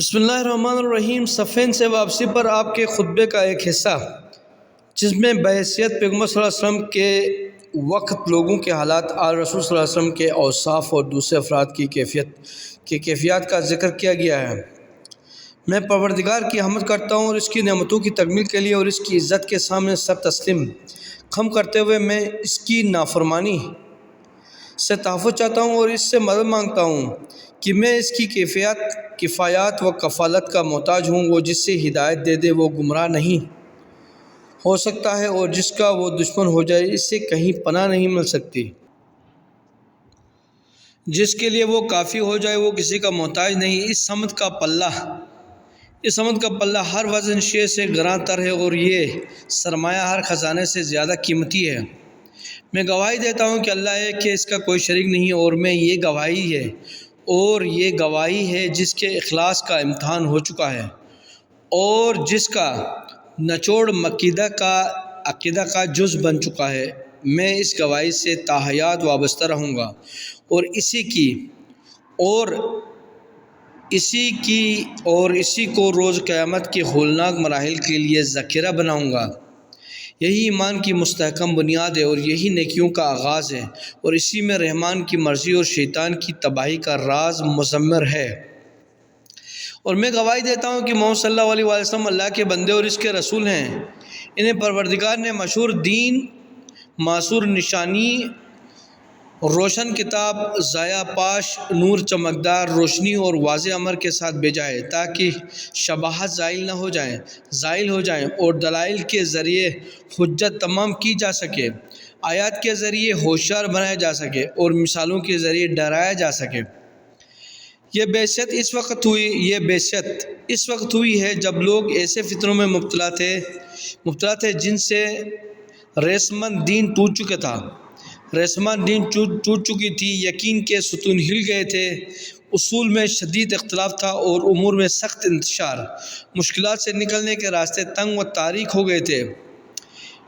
بسم اللہ الرحمن الرحیم۔ صفین سے واپسی پر آپ کے خطبے کا ایک حصہ، جس میں بحیثیت پیغمبر صلی اللہ علیہ وسلم کے وقت لوگوں کے حالات، آل رسول صلی اللہ علیہ وسلم کے اوصاف اور دوسرے افراد کی کیفیات کا ذکر کیا گیا ہے۔ میں پروردگار کی حمد کرتا ہوں اور اس کی نعمتوں کی تکمیل کے لیے اور اس کی عزت کے سامنے سر تسلیم خم کرتے ہوئے میں اس کی نافرمانی سے تحفظ چاہتا ہوں اور اس سے مدد مانگتا ہوں کہ میں اس کی کفایات و کفالت کا محتاج ہوں۔ وہ جس سے ہدایت دے دے وہ گمراہ نہیں ہو سکتا ہے، اور جس کا وہ دشمن ہو جائے اس سے کہیں پناہ نہیں مل سکتی۔ جس کے لیے وہ کافی ہو جائے وہ کسی کا محتاج نہیں۔ اس سمت کا پلہ ہر وزن شے سے گراں تر ہے، اور یہ سرمایہ ہر خزانے سے زیادہ قیمتی ہے۔ میں گواہی دیتا ہوں کہ اللہ ہے، کہ اس کا کوئی شریک نہیں، اور یہ گواہی ہے جس کے اخلاص کا امتحان ہو چکا ہے اور جس کا نچوڑ عقیدہ کا جز بن چکا ہے۔ میں اس گواہی سے تا حیات وابستہ رہوں گا اور اسی کو روز قیامت کے ہولناک مراحل کے لیے ذخیرہ بناؤں گا۔ یہی ایمان کی مستحکم بنیاد ہے اور یہی نیکیوں کا آغاز ہے، اور اسی میں رحمان کی مرضی اور شیطان کی تباہی کا راز مضمر ہے۔ اور میں گواہی دیتا ہوں کہ محمد صلی اللہ علیہ وسلم اللہ کے بندے اور اس کے رسول ہیں۔ انہیں پروردگار نے مشہور دین، معصور نشانی، روشن کتاب، ضیاء پاش، نور چمکدار روشنی اور واضح امر کے ساتھ بھیجا ہے، تاکہ شبہات زائل ہو جائیں اور دلائل کے ذریعے حجت تمام کی جا سکے، آیات کے ذریعے ہوشیار بنایا جا سکے اور مثالوں کے ذریعے ڈرایا جا سکے۔ یہ بعثت اس وقت ہوئی ہے جب لوگ ایسے فتنوں میں مبتلا تھے جن سے ریسمان دین ٹوٹ چکی تھی، یقین کے ستون ہل گئے تھے، اصول میں شدید اختلاف تھا اور امور میں سخت انتشار، مشکلات سے نکلنے کے راستے تنگ و تاریک ہو گئے تھے،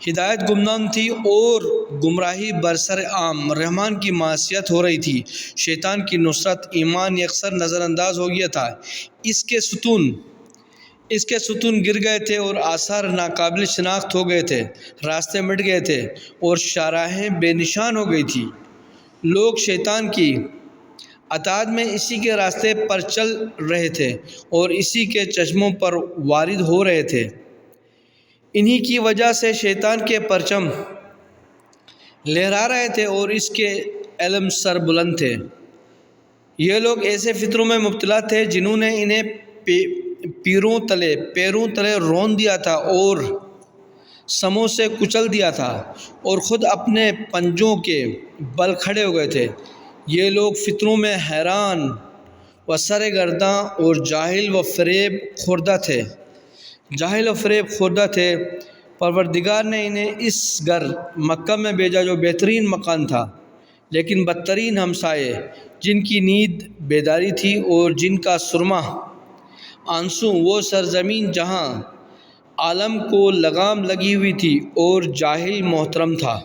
ہدایت گمنام تھی اور گمراہی برسر عام، رحمان کی معصیت ہو رہی تھی، شیطان کی نصرت، ایمان یکسر نظر انداز ہو گیا تھا، اس کے ستون گر گئے تھے اور آثار ناقابل شناخت ہو گئے تھے، راستے مٹ گئے تھے اور شاہراہیں بے نشان ہو گئی تھی۔ لوگ شیطان کی اطاعت میں اسی کے راستے پر چل رہے تھے اور اسی کے چشموں پر وارد ہو رہے تھے۔ انہی کی وجہ سے شیطان کے پرچم لہرا رہے تھے اور اس کے علم سر بلند تھے۔ یہ لوگ ایسے فطروں میں مبتلا تھے جنہوں نے انہیں پیروں تلے رون دیا تھا اور سموں سے کچل دیا تھا اور خود اپنے پنجوں کے بل کھڑے ہو گئے تھے۔ یہ لوگ فطروں میں حیران و سرگرداں اور جاہل و فریب خوردہ تھے۔ پروردگار نے انہیں اس گھر مکہ میں بھیجا جو بہترین مکان تھا، لیکن بدترین ہمسائے، جن کی نیند بیداری تھی اور جن کا سرمہ آنسو، وہ سرزمین جہاں عالم کو لگام لگی ہوئی تھی اور جاہل محترم تھا۔